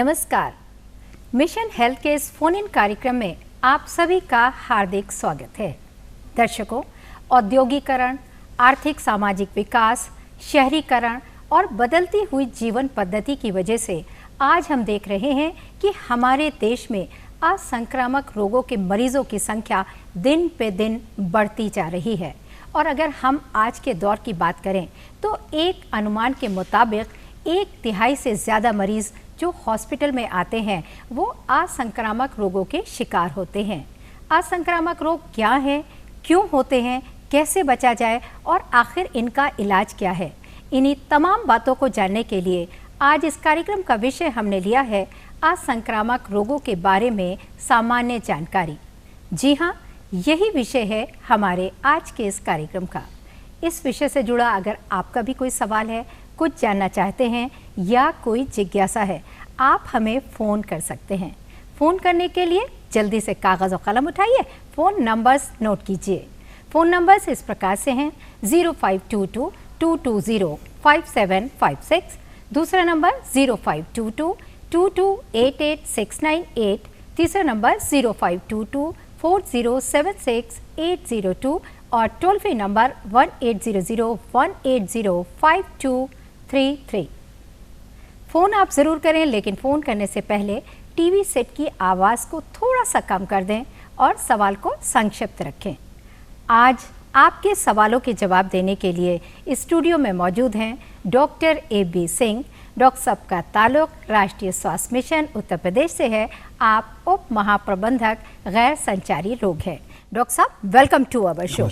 नमस्कार। Mission health के इस फोन इन कार्यक्रम में आप सभी का हार्दिक स्वागत है। दर्शकों, औद्योगिकरण, आर्थिक सामाजिक विकास, शहरीकरण और बदलती हुई जीवन पद्धति की वजह से आज हम देख रहे हैं कि हमारे देश में असंक्रामक रोगों के मरीजों की संख्या दिन पे दिन बढ़ती जा रही है। और अगर हम आज के दौर की बात करें तो एक अनुमान के मुताबिक 1/3 से ज़्यादा मरीज जो हॉस्पिटल में आते हैं वो असंक्रामक रोगों के शिकार होते हैं। असंक्रामक रोग क्या है, क्यों होते हैं, कैसे बचा जाए और आखिर इनका इलाज क्या है, इन्हीं तमाम बातों को जानने के लिए आज इस कार्यक्रम का विषय हमने लिया है असंक्रामक रोगों के बारे में सामान्य जानकारी। जी हाँ, यही विषय है हमारे आज के इस कार्यक्रम का। इस विषय से जुड़ा अगर आपका भी कोई सवाल है, कुछ जानना चाहते हैं या कोई जिज्ञासा है, आप हमें फ़ोन कर सकते हैं। फ़ोन करने के लिए जल्दी से कागज़ और कलम उठाइए, फ़ोन नंबर्स नोट कीजिए। फ़ोन नंबर्स इस प्रकार से हैं 0522-220-5756, दूसरा नंबर 0522-2288-698, तीसरा नंबर 0522-4076-802 और टोल फ्री नंबर 1800-180-5233। फ़ोन आप ज़रूर करें, लेकिन फ़ोन करने से पहले टीवी सेट की आवाज़ को थोड़ा सा कम कर दें और सवाल को संक्षिप्त रखें। आज आपके सवालों के जवाब देने के लिए इस स्टूडियो में मौजूद हैं डॉक्टर AB सिंह। डॉक्टर साहब का ताल्लुक राष्ट्रीय स्वास्थ्य मिशन उत्तर प्रदेश से है। आप उप महाप्रबंधक गैर संचारी रोग हैं। डॉक्टर साहब, वेलकम टू अवर शो।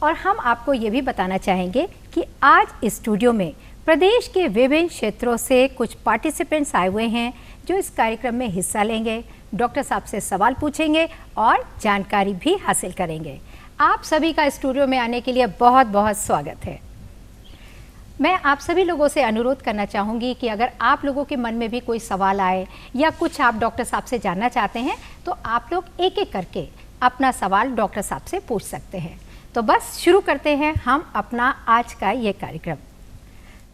और हम आपको ये भी बताना चाहेंगे कि आज इस स्टूडियो में प्रदेश के विभिन्न क्षेत्रों से कुछ पार्टिसिपेंट्स आए हुए हैं जो इस कार्यक्रम में हिस्सा लेंगे, डॉक्टर साहब से सवाल पूछेंगे और जानकारी भी हासिल करेंगे। आप सभी का स्टूडियो में आने के लिए बहुत बहुत स्वागत है। मैं आप सभी लोगों से अनुरोध करना चाहूँगी कि अगर आप लोगों के मन में भी कोई सवाल आए या कुछ आप डॉक्टर साहब से जानना चाहते हैं तो आप लोग एक एक करके अपना सवाल डॉक्टर साहब से पूछ सकते हैं। तो बस शुरू करते हैं हम अपना आज का ये कार्यक्रम।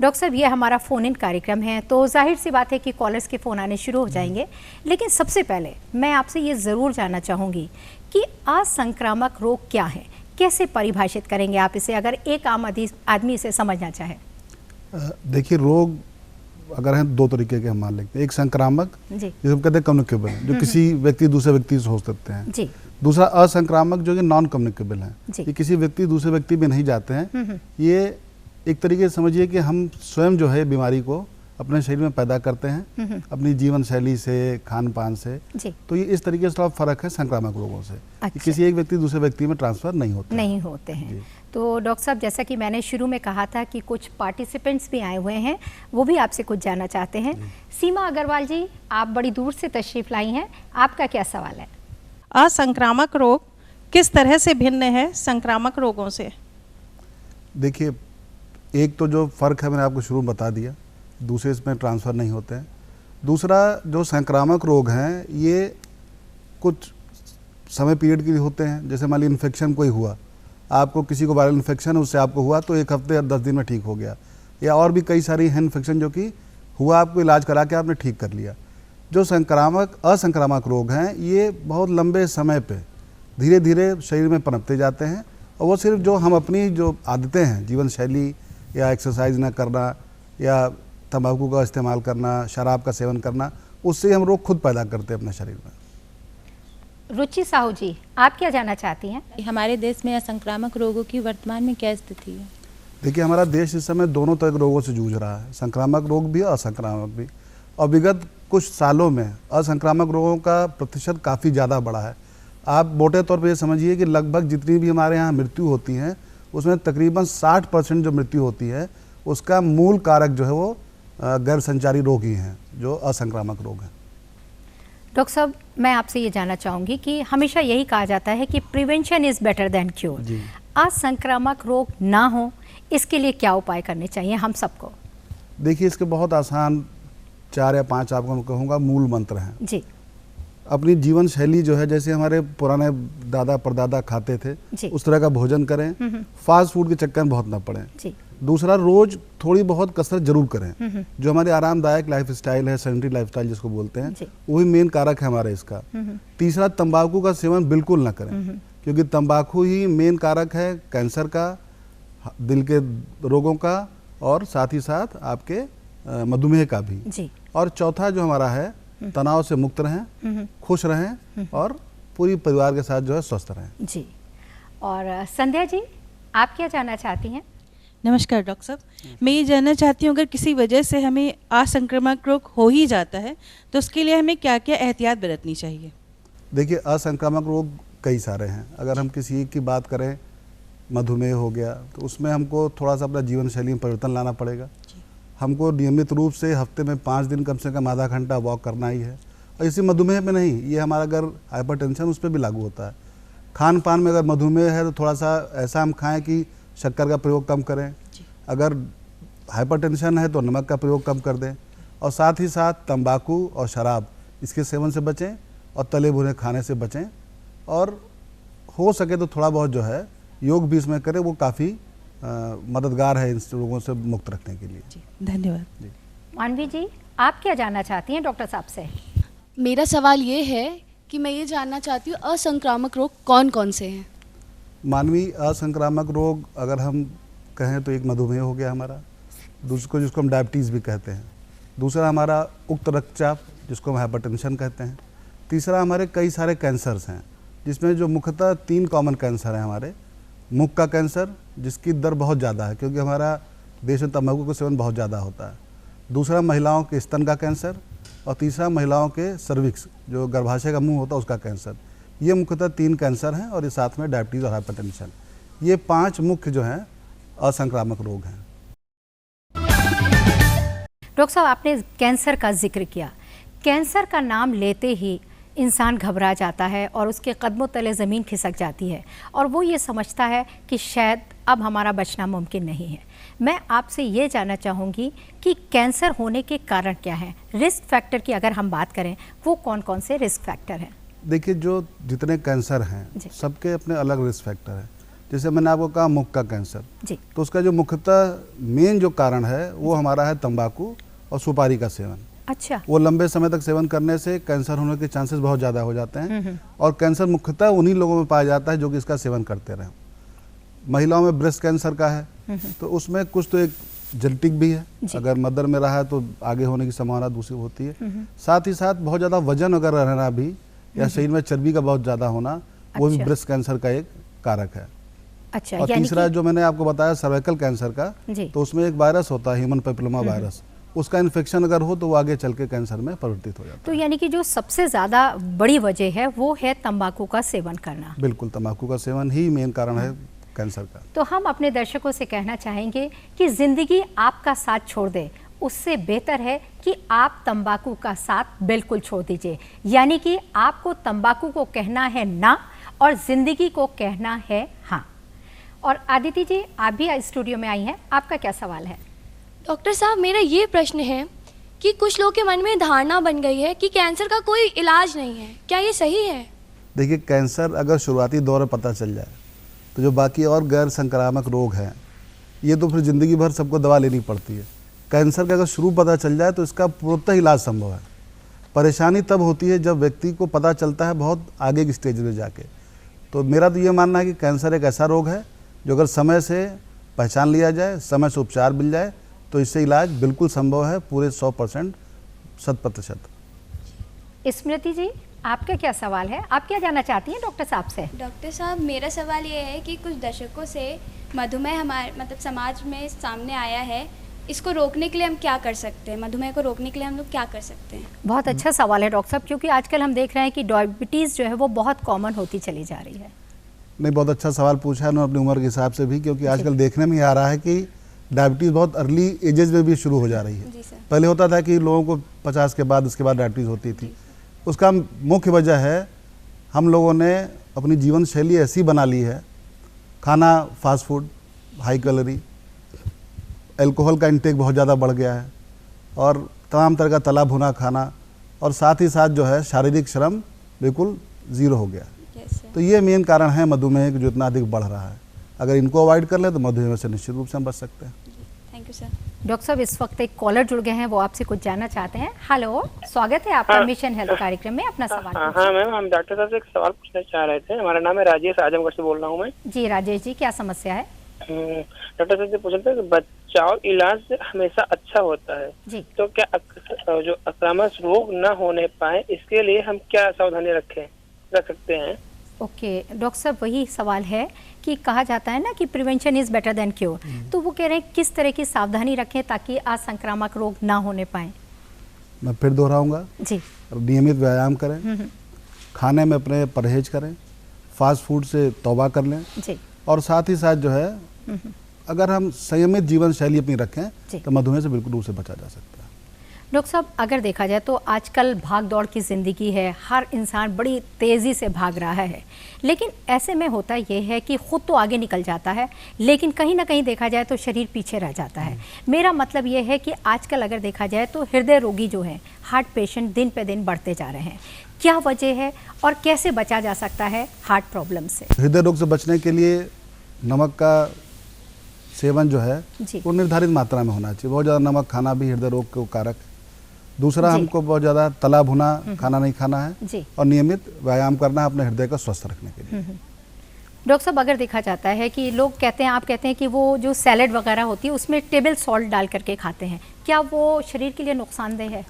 डॉक्टर साहब, ये हमारा फ़ोन इन कार्यक्रम है तो जाहिर सी बात है कि कॉलर्स के फ़ोन आने शुरू हो जाएंगे, लेकिन सबसे पहले मैं आपसे ये ज़रूर जानना चाहूँगी कि असंक्रामक रोग क्या है, कैसे परिभाषित करेंगे आप इसे, अगर एक आम आदमी इसे समझना चाहे। देखिए, रोग अगर हैं दो तरीके के हम मान लेते हैं। एक संक्रामक, जिसे हम कहते हैं कम्युनिकेबल, जो किसी व्यक्ति दूसरे व्यक्ति से हो सकते हैं जी। दूसरा असंक्रामक जो कि नॉन कम्युनिकेबल है, ये किसी व्यक्ति दूसरे व्यक्ति में नहीं जाते हैं। ये एक तरीके से समझिए कि हम स्वयं जो है बीमारी को अपने शरीर में पैदा करते हैं अपनी जीवन शैली से, खान पान से। तो ये इस तरीके से थोड़ा फर्क है संक्रामक रोगों से। अच्छा। किसी एक व्यक्ति दूसरे व्यक्ति में ट्रांसफर नहीं होते हैं। तो डॉक्टर साहब, जैसा कि मैंने शुरू में कहा था कि कुछ पार्टिसिपेंट्स भी आए हुए हैं, वो भी आपसे कुछ जानना चाहते हैं। सीमा अग्रवाल जी, आप बड़ी दूर से तशरीफ लाई हैं, आपका क्या सवाल है? असंक्रामक रोग किस तरह से भिन्न है संक्रामक रोगों से? देखिए, एक तो जो फ़र्क है मैंने आपको शुरू में बता दिया, दूसरे इसमें ट्रांसफ़र नहीं होते हैं। दूसरा, जो संक्रामक रोग हैं ये कुछ समय पीरियड के लिए होते हैं। जैसे मान लीजिए इन्फेक्शन कोई हुआ, आपको किसी को वायरल इन्फेक्शन उससे आपको हुआ तो 1 हफ्ते या 10 दिन में ठीक हो गया, या और भी कई सारी हैं इन्फेक्शन जो कि हुआ, आपको इलाज करा के आपने ठीक कर लिया। जो असंक्रामक रोग हैं ये बहुत लंबे समय पे धीरे धीरे शरीर में पनपते जाते हैं, और वो सिर्फ जो हम अपनी जो आदतें हैं, जीवन शैली या एक्सरसाइज ना करना या तंबाकू का इस्तेमाल करना, शराब का सेवन करना, उससे हम रोग खुद पैदा करते हैं अपने शरीर में। रुचि साहू जी, आप क्या जानना चाहती हैं? हमारे देश में असंक्रामक रोगों की वर्तमान में क्या स्थिति है? देखिए, हमारा देश इस समय दोनों तरह के रोगों से जूझ रहा है, संक्रामक रोग भी और असंक्रामक भी। और विगत कुछ सालों में असंक्रामक रोगों का प्रतिशत काफ़ी ज़्यादा बढ़ा है। आप मोटे तौर पर ये समझिए कि लगभग जितनी भी हमारे यहाँ मृत्यु होती हैं उसमें तकरीबन 60% जो मृत्यु होती है उसका मूल कारक जो है वो गैर संचारी रोग ही हैं, जो असंक्रामक रोग हैं। डॉक्टर साहब, मैं आपसे ये जानना चाहूँगी कि हमेशा यही कहा जाता है कि prevention is better than cure. असंक्रामक रोग ना हो, इसके लिए क्या उपाय करने चाहिए हम सबको? देखिए, इसके बहुत आसान 4 या 5 आपको मैं कहूँगा मूल मंत्र हैं जी। अपनी जीवन शैली जो है, जैसे हमारे पुराने दादा परदादा खाते थे उस तरह का भोजन करें, फास्ट फूड के चक्कर में बहुत ना पड़ें। दूसरा, रोज थोड़ी बहुत कसरत जरूर करें। जो हमारी आरामदायक लाइफ स्टाइल है, सेडेंटरी लाइफ स्टाइल जिसको बोलते हैं, वही मेन कारक है हमारा इसका। तीसरा, तंबाकू का सेवन बिल्कुल ना करें, क्योंकि तंबाकू ही मेन कारक है कैंसर का, दिल के रोगों का, और साथ ही साथ आपके मधुमेह का भी जी। और चौथा जो हमारा है, तनाव से मुक्त रहें, खुश रहें और पूरी परिवार के साथ जो है स्वस्थ रहें। जी। और संध्या जी, आप क्या जानना चाहती हैं? नमस्कार डॉक्टर साहब, मैं ये जानना चाहती हूँ अगर किसी वजह से हमें असंक्रामक रोग हो ही जाता है तो उसके लिए हमें क्या क्या एहतियात बरतनी चाहिए? देखिए, असंक्रामक रोग कई सारे हैं। अगर हम किसी एक की बात करें, मधुमेह हो गया, तो उसमें हमको थोड़ा सा अपना जीवन शैली में परिवर्तन लाना पड़ेगा। हमको नियमित रूप से हफ्ते में 5 दिन कम से कम आधा घंटा वॉक करना ही है। और इसी मधुमेह में नहीं, ये हमारा अगर हाइपरटेंशन उस पर भी लागू होता है। खान पान में अगर मधुमेह है तो थोड़ा सा ऐसा हम खाएं कि शक्कर का प्रयोग कम करें, अगर हाइपरटेंशन है तो नमक का प्रयोग कम कर दें, और साथ ही साथ तंबाकू और शराब इसके सेवन से बचें और तले भुने खाने से बचें, और हो सके तो थोड़ा बहुत जो है योग भी इसमें करें, वो काफ़ी मददगार है इन रोगों से मुक्त रखने के लिए। धन्यवाद। मानवी जी, आप क्या जानना चाहती हैं डॉक्टर साहब से? मेरा सवाल ये है कि मैं ये जानना चाहती हूँ असंक्रामक रोग कौन कौन से हैं? मानवीय असंक्रामक रोग अगर हम कहें तो एक मधुमेह हो गया हमारा, दूसरा जिसको हम डायबिटीज़ भी कहते हैं, दूसरा हमारा उक्त रक्तचाप जिसको हम हाइपरटेंशन कहते हैं, तीसरा हमारे कई सारे कैंसर्स हैं, जिसमें जो मुख्यतः 3 कॉमन कैंसर हैं हमारे। मुख का कैंसर, जिसकी दर बहुत ज़्यादा है क्योंकि हमारा देश में तंबाकू का सेवन बहुत ज़्यादा होता है। दूसरा, महिलाओं के स्तन का कैंसर, और तीसरा महिलाओं के सर्विक्स जो गर्भाशय का मुंह होता है उसका कैंसर। ये मुख्यतः 3 कैंसर हैं, और ये साथ में डायबिटीज़ और हाइपरटेंशन, ये 5 मुख्य जो हैं असंक्रामक रोग हैं। डॉक्टर साहब, आपने कैंसर का जिक्र किया। कैंसर का नाम लेते ही इंसान घबरा जाता है और उसके कदमों तले ज़मीन खिसक जाती है, और वो ये समझता है कि शायद अब हमारा बचना मुमकिन नहीं है। मैं आपसे ये जानना चाहूँगी कि कैंसर होने के कारण क्या हैं? रिस्क फैक्टर की अगर हम बात करें, वो कौन कौन से रिस्क फैक्टर हैं? देखिए, जो जितने कैंसर हैं सबके अपने अलग रिस्क फैक्टर हैं। जैसे मैंने आपको कहा मुख का कैंसर जी, तो उसका जो मुख्यतः मेन जो कारण है वो हमारा है तंबाकू और सुपारी का सेवन। अच्छा। वो लंबे समय तक सेवन करने से कैंसर होने के चांसेस बहुत ज़्यादा हो जाते हैं, और कैंसर मुख्यतः उन्हीं लोगों में पाया जाता है जो कि इसका सेवन करते रहे। महिलाओं में ब्रेस्ट कैंसर का है, तो उसमें कुछ तो एक जेनेटिक भी है, अगर मदर में रहा है तो आगे होने की संभावना दूसरी होती है। साथ ही साथ बहुत ज़्यादा वजन अगर रहना भी, या शरीर में चर्बी का बहुत ज़्यादा होना, वो भी ब्रेस्ट कैंसर का एक कारक है। अच्छा। और तीसरा जो मैंने आपको बताया सर्वाइकल कैंसर का, तो उसमें एक वायरस होता है, ह्यूमन पैपिलोमा वायरस, उसका इन्फेक्शन अगर हो तो वो आगे चल के कैंसर में परिवर्तित हो जाता है। तो यानी कि जो सबसे ज़्यादा बड़ी वजह है वो है तंबाकू का सेवन करना। बिल्कुल, तंबाकू का सेवन ही मेन कारण है कैंसर का। तो हम अपने दर्शकों से कहना चाहेंगे कि ज़िंदगी आपका साथ छोड़ दे, उससे बेहतर है कि आप तंबाकू का साथ बिल्कुल छोड़ दीजिए। यानी कि आपको तंबाकू को कहना है ना, और ज़िंदगी को कहना है हाँ। और आदिति जी, आप भी स्टूडियो में आई हैं, आपका क्या सवाल है? डॉक्टर साहब, मेरा ये प्रश्न है कि कुछ लोगों के मन में धारणा बन गई है कि कैंसर का कोई इलाज नहीं है, क्या ये सही है? देखिए, कैंसर अगर शुरुआती दौर में पता चल जाए तो जो बाकी और गैर संक्रामक रोग हैं ये तो फिर ज़िंदगी भर सबको दवा लेनी पड़ती है। कैंसर का अगर शुरू पता चल जाए तो इसका पूर्णतः इलाज संभव है। परेशानी तब होती है जब व्यक्ति को पता चलता है बहुत आगे की स्टेज में जाके। तो मेरा तो ये मानना है कि कैंसर एक ऐसा रोग है जो अगर समय से पहचान लिया जाए, समय से उपचार मिल जाए, तो इससे इलाज बिल्कुल संभव है, पूरे 100%, 100%। स्मृति जी, आपका क्या सवाल है? आप क्या जानना चाहती हैं डॉक्टर साहब से? डॉक्टर साहब, मेरा सवाल ये है कि कुछ दशकों से मधुमेह हमारे मतलब समाज में सामने आया है, इसको रोकने के लिए हम क्या कर सकते हैं? मधुमेह को रोकने के लिए हम लोग क्या कर सकते हैं? बहुत अच्छा सवाल है डॉक्टर साहब, क्योंकि आजकल हम देख रहे हैं कि डायबिटीज़ जो है वो बहुत कॉमन होती चली जा रही है। नहीं, बहुत अच्छा सवाल पूछा है उन्होंने अपनी उम्र के हिसाब से भी, क्योंकि आजकल देखने में आ रहा है कि डायबिटीज़ बहुत अर्ली एजेस में भी शुरू हो जा रही है। जी सर। पहले होता था कि लोगों को 50 के बाद उसके बाद डायबिटीज़ होती थी। उसका मुख्य वजह है हम लोगों ने अपनी जीवन शैली ऐसी बना ली है, खाना fast food, high calorie, alcohol का इंटेक बहुत ज़्यादा बढ़ गया है, और तमाम तरह का तला भुना खाना, और साथ ही साथ जो है शारीरिक श्रम बिल्कुल ज़ीरो हो गया। Yes sir. तो ये मेन कारण है मधुमेह जो इतना अधिक बढ़ रहा है। अगर इनको अवॉइड कर ले तो मधुमेह से निश्चित रूप से हम बच सकते हैं। Thank you sir. डॉक्टर साहब, इस वक्त एक कॉलर जुड़ गए हैं, वो आपसे कुछ जानना चाहते हैं। हेलो, स्वागत है आपका मिशन हेल्थ कार्यक्रम में, अपना सवाल पूछिए। हाँ मैम, हम डॉक्टर साहब से एक सवाल पूछना चाह रहे थे। हमारा नाम है राजेश, आजमगढ़ से बोल रहा हूँ मैं। जी राजेश जी, क्या समस्या है? डॉक्टर साहब से पूछ रहे थे कि बचाव इलाज हमेशा अच्छा होता है जी। तो क्या जो आक्रामक रोग न होने पाए इसके लिए हम क्या सावधानी रख सकते हैं? ओके डॉक्टर साहब, वही सवाल है कि कहा जाता है ना कि prevention is better than cure, तो वो कह रहे हैं किस तरह की सावधानी रखें ताकि असंक्रामक रोग ना होने पाए। मैं फिर दोहराऊंगा, जी। नियमित व्यायाम करें, खाने में अपने परहेज करें, फास्ट फूड से तौबा कर लें जी। और साथ ही साथ जो है अगर हम संयमित जीवन शैली अपनी रखें जी। तो मधुमेह से बिल्कुल रूप से बचा जा सकता है। डॉक्टर साहब, अगर देखा जाए तो आजकल भाग दौड़ की ज़िंदगी है, हर इंसान बड़ी तेज़ी से भाग रहा है, लेकिन ऐसे में होता ये है कि खुद तो आगे निकल जाता है लेकिन कहीं ना कहीं देखा जाए तो शरीर पीछे रह जाता है। मेरा मतलब ये है कि आजकल अगर देखा जाए तो हृदय रोगी जो हैं, हार्ट पेशेंट दिन पे दिन बढ़ते जा रहे हैं, क्या वजह है और कैसे बचा जा सकता है हार्ट प्रॉब्लम से? हृदय रोग से बचने के लिए नमक का सेवन जो है जी। वो निर्धारित मात्रा में होना चाहिए। बहुत ज़्यादा नमक खाना भी हृदय रोग को कारक है। दूसरा, जी। हमको बहुत ज़्यादा तला भुना खाना नहीं खाना है जी। और नियमित व्यायाम करना है अपने हृदय को स्वस्थ रखने के लिए। डॉक्टर साहब, अगर देखा जाता है कि लोग कहते हैं, आप कहते हैं कि वो जो सैलेड वगैरह होती है उसमें टेबल सॉल्ट डाल करके खाते हैं, क्या वो शरीर के लिए नुकसानदेह है?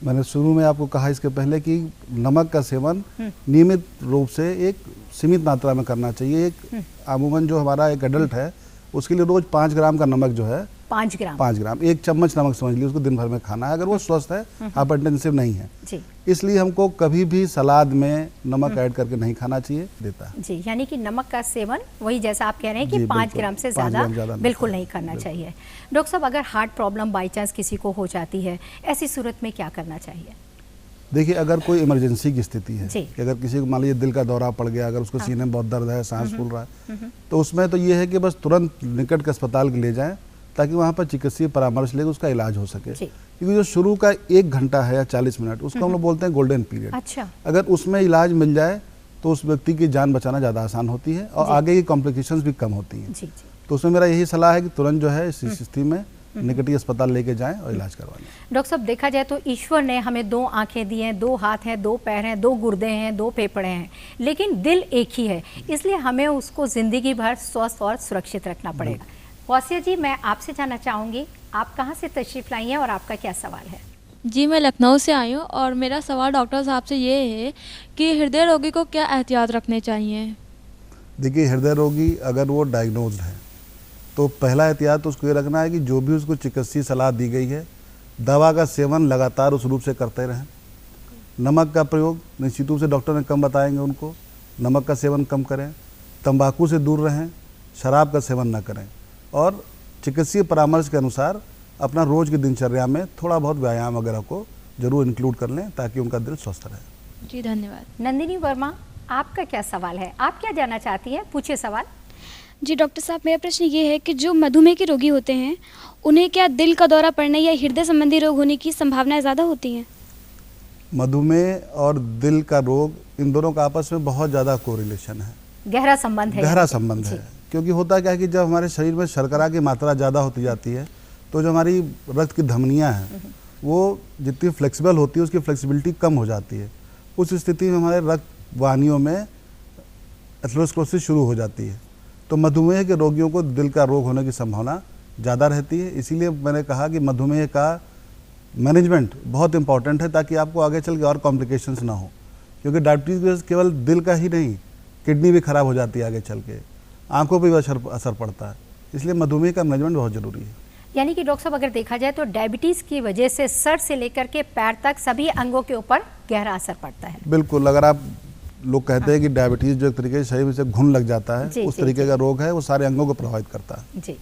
मैंने शुरू में आपको कहा इसके पहले कि नमक का सेवन नियमित रूप से एक सीमित मात्रा में करना चाहिए। एक अमूमन जो हमारा एक एडल्ट है उसके लिए रोज 5 ग्राम का नमक जो है 5 ग्राम 5 ग्राम 1 चम्मच नमक समझ लीजिए उसको दिन भर में खाना है, अगर वो स्वस्थ है, हाइपरटेंसिव नहीं है। जी। इसलिए हमको कभी भी सलाद में नमक ऐड करके नहीं खाना चाहिए देता है। जी, यानी कि नमक का सेवन वही जैसा आप कह रहे हैं कि जी, 5 बिल्कुल। ग्राम से 5 ग्राम ज़्यादा नहीं बिल्कुल खाना नहीं करना बिल्कुल। चाहिए। डॉक्टर साहब, अगर हार्ट प्रॉब्लम बाई चांस किसी को हो जाती है, ऐसी सूरत में क्या करना चाहिए? देखिए, अगर कोई इमरजेंसी की स्थिति है जी। कि अगर किसी को मान लीजिए दिल का दौरा पड़ गया, अगर उसको सीने में बहुत दर्द है, सांस फूल रहा है, तो उसमें तो ये है कि बस तुरंत निकट के अस्पताल ले जाएं ताकि वहाँ पर चिकित्सीय परामर्श लेकर उसका इलाज हो सके। जी। क्योंकि जो शुरू का 1 घंटा है या 40 मिनट उसको हम लोग बोलते हैं गोल्डन पीरियड। अच्छा। अगर अगर उसमें इलाज मिल जाए तो उस व्यक्ति की जान बचाना ज़्यादा आसान होती है और आगे की कॉम्प्लिकेशंस भी कम होती हैं। जी जी। तो उसमें मेरा यही सलाह है कि तुरंत जो है इस स्थिति में निकटी अस्पताल लेके जाएं और इलाज करवा लें। डॉक्टर साहब, देखा जाए तो ईश्वर ने हमें 2 आंखें दी हैं, 2 हाथ हैं, 2 पैर हैं, 2 गुर्दे हैं, 2 फेफड़े हैं, लेकिन दिल एक ही है, इसलिए हमें उसको ज़िंदगी भर स्वस्थ और सुरक्षित रखना पड़ेगा। वासिया जी, मैं आपसे जानना चाहूँगी, आप कहाँ से तशरीफ़ लाई हैं और आपका क्या सवाल है? जी, मैं लखनऊ से आई हूँ और मेरा सवाल डॉक्टर साहब से ये है कि हृदय रोगी को क्या एहतियात रखने चाहिए? देखिए, हृदय रोगी अगर वो डायग्नोज्ड है तो पहला एहतियात उसको ये रखना है कि जो भी उसको चिकित्सीय सलाह दी गई है, दवा का सेवन लगातार उस रूप से करते रहें। नमक का प्रयोग निश्चित रूप से डॉक्टर ने कम बताएंगे उनको, नमक का सेवन कम करें, तंबाकू से दूर रहें, शराब का सेवन न करें और चिकित्सीय परामर्श के अनुसार अपना रोज़ की दिनचर्या में थोड़ा बहुत व्यायाम वगैरह को जरूर इंक्लूड कर लें ताकि उनका दिल स्वस्थ रहे। जी, धन्यवाद। नंदिनी वर्मा, आपका क्या सवाल है? आप क्या जानना चाहती हैं? पूछिए सवाल। जी डॉक्टर साहब, मेरा प्रश्न ये है कि जो मधुमेह के रोगी होते हैं उन्हें क्या दिल का दौरा पड़ने या हृदय संबंधी रोग होने की संभावनाएं ज़्यादा होती हैं? मधुमेह और दिल का रोग, इन दोनों का आपस में बहुत ज़्यादा कोरिलेशन है, गहरा संबंध है। गहरा संबंध है। क्योंकि होता क्या है कि जब हमारे शरीर में शर्करा की मात्रा ज़्यादा होती जाती है तो जो हमारी रक्त की धमनियाँ हैं वो जितनी फ्लेक्सिबल होती है उसकी फ्लेक्सिबिलिटी कम हो जाती है। उस स्थिति में हमारे रक्त वाहिनियों में एथेरोस्क्लेरोसिस शुरू हो जाती है। तो मधुमेह के रोगियों को दिल का रोग होने की संभावना ज़्यादा रहती है। इसीलिए मैंने कहा कि मधुमेह का मैनेजमेंट बहुत इंपॉर्टेंट है ताकि आपको आगे चल के और कॉम्प्लिकेशंस ना हो। क्योंकि डायबिटीज़ की वजह से केवल दिल का ही नहीं, किडनी भी खराब हो जाती है आगे चल के, आंखों पर भी असर पड़ता है। इसलिए मधुमेह का मैनेजमेंट बहुत ज़रूरी है। यानी कि डॉक्टर साहब, अगर देखा जाए तो डायबिटीज़ की वजह से सर से लेकर के पैर तक सभी अंगों के ऊपर गहरा असर पड़ता है। बिल्कुल, अगर आप लोग कहते हैं कि डायबिटीज़ जो एक तरीके से शरीर से घुन लग जाता है, जी, उस जी, तरीके जी। का रोग है, वो सारे अंगों को प्रभावित करता है। जी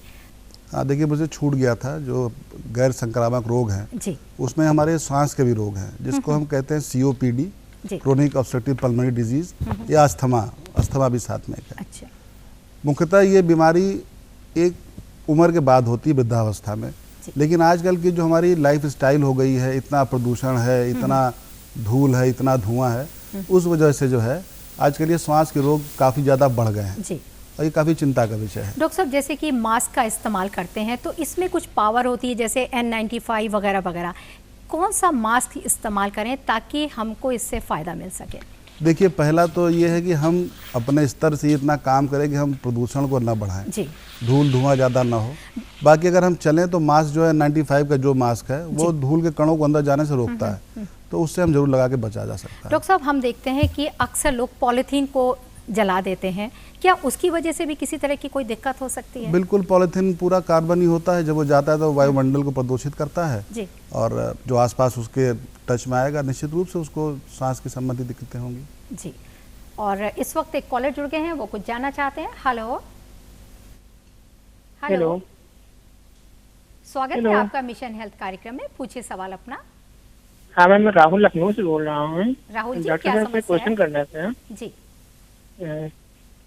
हाँ, देखिए, मुझे छूट गया था जो गैर संक्रामक रोग हैं, जी उसमें हमारे सांस के भी रोग हैं जिसको हम कहते हैं COPD, जी। क्रोनिक ऑब्स्ट्रक्टिव पल्मोनरी डिजीज, या अस्थमा भी साथ में है। अच्छा। मुख्यतः ये बीमारी एक उम्र के बाद होती है, वृद्धावस्था में। लेकिन आजकल की जो हमारी लाइफ स्टाइल हो गई है, इतना प्रदूषण है, इतना धूल है, इतना धुआं है, उस वजह से जो है आजकल ये श्वास के रोग काफ़ी ज़्यादा बढ़ गए हैं। जी। और ये काफ़ी चिंता का विषय है। डॉक्टर साहब, जैसे कि मास्क का इस्तेमाल करते हैं तो इसमें कुछ पावर होती है, जैसे N95 वगैरह वगैरह, कौन सा मास्क इस्तेमाल करें ताकि हमको इससे फ़ायदा मिल सके? देखिए, पहला तो ये है कि हम अपने स्तर से इतना काम करें कि हम प्रदूषण को ना बढ़ाएं, जी, धूल धुआं ज़्यादा ना हो। बाकी अगर हम चलें तो मास्क जो है 95 का जो मास्क है वो धूल के कणों को अंदर जाने से रोकता है, तो उससे हम जरूर लगा के बचा जा सकता है। डॉक्टर साहब, हम देखते हैं कि अक्सर लोग पॉलीथीन को जला देते हैं, क्या उसकी वजह से भी किसी तरह की कोई दिक्कत हो सकती है? बिल्कुल, पॉलीथीन पूरा कार्बन ही होता है, जब वो जाता है तो वायुमंडल को प्रदूषित करता है जी, और जो आसपास उसके टच में आएगा निश्चित रूप से उसको सांस की संबंधी दिक्कतें होंगी। जी। और इस वक्त एक कॉलर जुड़ गए हैं, वो कुछ जानना चाहते हैं। Hello hello. स्वागत है हेलो। आपका मिशन हेल्थ कार्यक्रम में, पूछिए सवाल अपना। हाँ मैम, मैं राहुल लखनऊ से बोल रहा हूँ। राहुल जी, डॉक्टर क्या साहब से समस्या क्वेश्चन है? करना था। जी,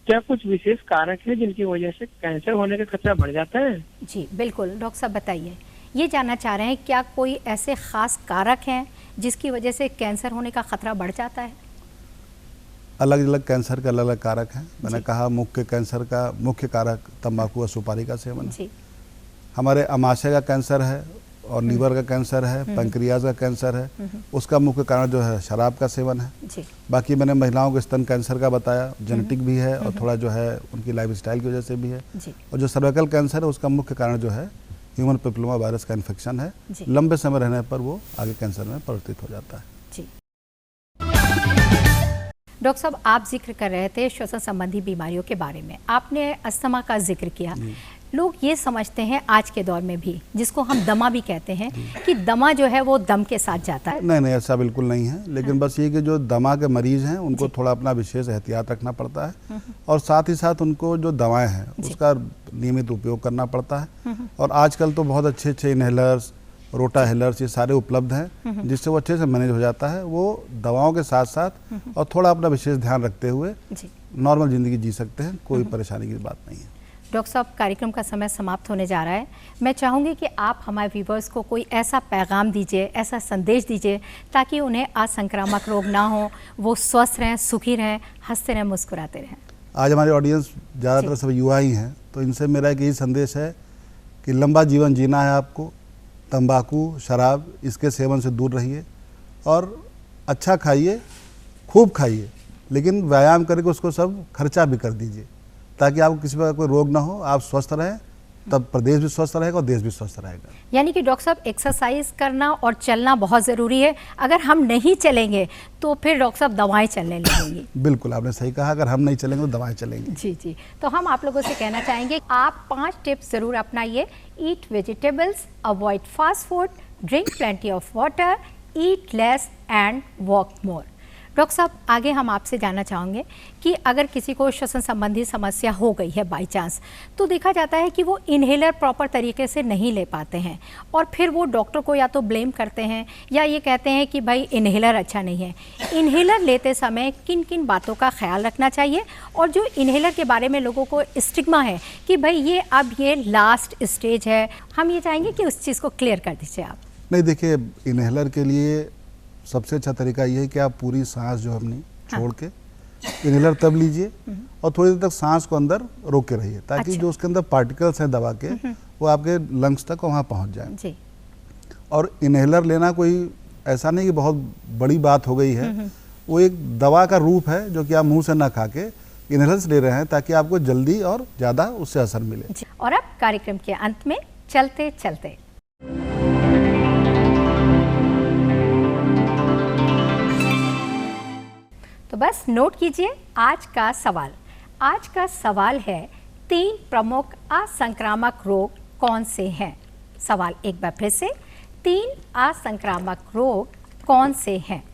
क्या कुछ विशेष कारक है जिनकी वजह से कैंसर होने का खतरा बढ़ जाता है? जी बिल्कुल। डॉक्टर साहब बताइए, ये जानना चाह रहे हैं क्या कोई ऐसे खास कारक हैं जिसकी वजह से कैंसर होने का खतरा बढ़ जाता है? अलग अलग कैंसर के अलग अलग कारक हैं। मैंने कहा मुख्य कैंसर का मुख्य कारक तंबाकू और सुपारी का सेवन है। जी, हमारे आमाशय का कैंसर है और लीवर का कैंसर है, पैंक्रियाज का कैंसर है, उसका मुख्य कारण जो है शराब का सेवन है। जी, बाकी मैंने महिलाओं के स्तन कैंसर का बताया, जेनेटिक भी है और थोड़ा जो है उनकी लाइफस्टाइल की वजह से भी है। जी, और जो सर्वाइकल कैंसर है उसका मुख्य कारण जो है ह्यूमन पेपिलोमा वायरस का इन्फेक्शन है। जी। लंबे समय रहने पर वो आगे कैंसर में परिवर्तित हो जाता है। जी। डॉक्टर साहब, आप जिक्र कर रहे थे श्वसन संबंधी बीमारियों के बारे में, आपने अस्थमा का जिक्र किया। लोग ये समझते हैं आज के दौर में भी, जिसको हम दमा भी कहते हैं, कि दमा जो है वो दम के साथ जाता है। नहीं, ऐसा बिल्कुल नहीं है, लेकिन बस ये कि जो दमा के मरीज हैं उनको थोड़ा अपना विशेष एहतियात रखना पड़ता है और साथ ही साथ उनको जो दवाएं हैं उसका नियमित उपयोग करना पड़ता है। और आजकल तो बहुत अच्छे अच्छे इनहेलर्स, रोटा हेलर्स, ये सारे उपलब्ध हैं जिससे वो अच्छे से मैनेज हो जाता है। वो दवाओं के साथ साथ और थोड़ा अपना विशेष ध्यान रखते हुए नॉर्मल ज़िंदगी जी सकते हैं, कोई परेशानी की बात नहीं है। डॉक्टर साहब, कार्यक्रम का समय समाप्त होने जा रहा है। मैं चाहूँगी कि आप हमारे व्यूवर्स को कोई ऐसा पैगाम दीजिए, ऐसा संदेश दीजिए ताकि उन्हें असंक्रामक रोग ना हो, वो स्वस्थ रहें, सुखी रहें, हंसते रहें, मुस्कुराते रहें। आज हमारी ऑडियंस ज़्यादातर सब युवा ही हैं, तो इनसे मेरा एक यही संदेश है कि लंबा जीवन जीना है आपको, तंबाकू, शराब, इसके सेवन से दूर रहिए और अच्छा खाइए, खूब खाइए, लेकिन व्यायाम करके उसको सब खर्चा भी कर दीजिए ताकि आपको किसी प्रकार कोई रोग ना हो, आप स्वस्थ रहें, तब प्रदेश भी स्वस्थ रहेगा और देश भी स्वस्थ रहेगा। यानी कि डॉक्टर साहब, एक्सरसाइज करना और चलना बहुत ज़रूरी है। अगर हम नहीं चलेंगे तो फिर डॉक्टर साहब दवाएं चलने लगेंगी। बिल्कुल, आपने सही कहा, अगर हम नहीं चलेंगे तो दवाएं चलेंगी। जी जी। तो हम आप लोगों से कहना चाहेंगे, आप 5 टिप्स ज़रूर अपनाइए। Eat vegetables, avoid fast food, drink plenty of water, eat less and walk more. Doctor साहब, आगे हम आपसे जानना चाहेंगे कि अगर किसी को श्वसन संबंधी समस्या हो गई है बाई चांस, तो देखा जाता है कि वो इन्हेलर प्रॉपर तरीके से नहीं ले पाते हैं और फिर वो डॉक्टर को या तो ब्लेम करते हैं या ये कहते हैं कि भाई इन्हेलर अच्छा नहीं है। इन्हेलर लेते समय किन किन बातों का ख्याल रखना चाहिए, और जो इन्हेलर के बारे में लोगों को स्टिग्मा है कि भाई ये अब ये लास्ट स्टेज है, हम ये चाहेंगे कि उस चीज़ को क्लियर कर दीजिए आप। नहीं, देखिए, इन्हेलर के लिए सबसे अच्छा तरीका ये है कि आप पूरी सांस जो अपनी छोड़ के इन्हेलर तब लीजिए और थोड़ी देर तक सांस को अंदर रोके रहिए ताकि जो उसके अंदर पार्टिकल्स हैं दवा के वो आपके लंग्स तक वहाँ पहुँच जाएं। जी। और इन्हेलर लेना कोई ऐसा नहीं कि बहुत बड़ी बात हो गई है, वो एक दवा का रूप है जो कि आप मुंह से ना खा के इन्हेलर्स ले रहे हैं ताकि आपको जल्दी और ज़्यादा उससे असर मिले। जी। और अब कार्यक्रम के अंत में चलते चलते तो बस नोट कीजिए आज का सवाल। आज का सवाल है 3 प्रमुख असंक्रामक रोग कौन से हैं? सवाल एक बार फिर से, 3 असंक्रामक रोग कौन से हैं?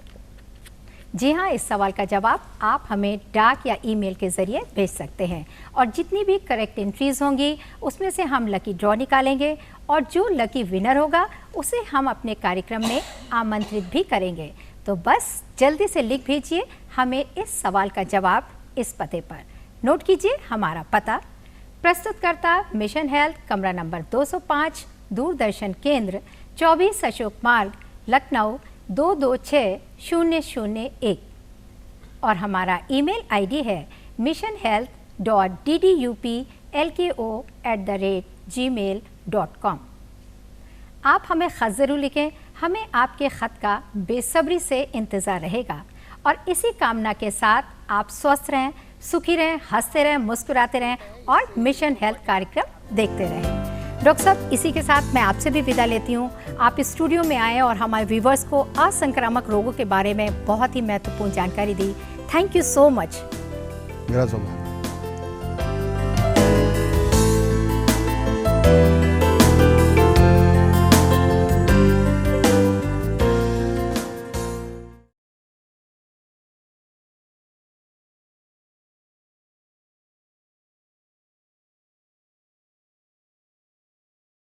जी हाँ, इस सवाल का जवाब आप हमें डाक या ईमेल के ज़रिए भेज सकते हैं और जितनी भी करेक्ट एंट्रीज़ होंगी उसमें से हम लकी ड्रॉ निकालेंगे और जो लकी विनर होगा उसे हम अपने कार्यक्रम में आमंत्रित भी करेंगे। तो बस जल्दी से लिख भेजिए हमें इस सवाल का जवाब इस पते पर। नोट कीजिए हमारा पता, प्रस्तुतकर्ता मिशन हेल्थ, कमरा नंबर 205, दूरदर्शन केंद्र, 24 अशोक मार्ग, लखनऊ 226001। और हमारा ईमेल आईडी है missionhealth ddupLko@gmail.com। आप हमें ख़त ज़रूर लिखें, हमें आपके ख़त का बेसब्री से इंतज़ार रहेगा। और इसी कामना के साथ आप स्वस्थ रहें, सुखी रहें, हंसते रहें, मुस्कुराते रहें और मिशन हेल्थ कार्यक्रम देखते रहें। डॉक्टर साहब, इसी के साथ मैं आपसे भी विदा लेती हूँ। आप स्टूडियो में आए और हमारे व्यूवर्स को असंक्रामक रोगों के बारे में बहुत ही महत्वपूर्ण जानकारी दी। Thank you so much. मेरा सौभाग्य।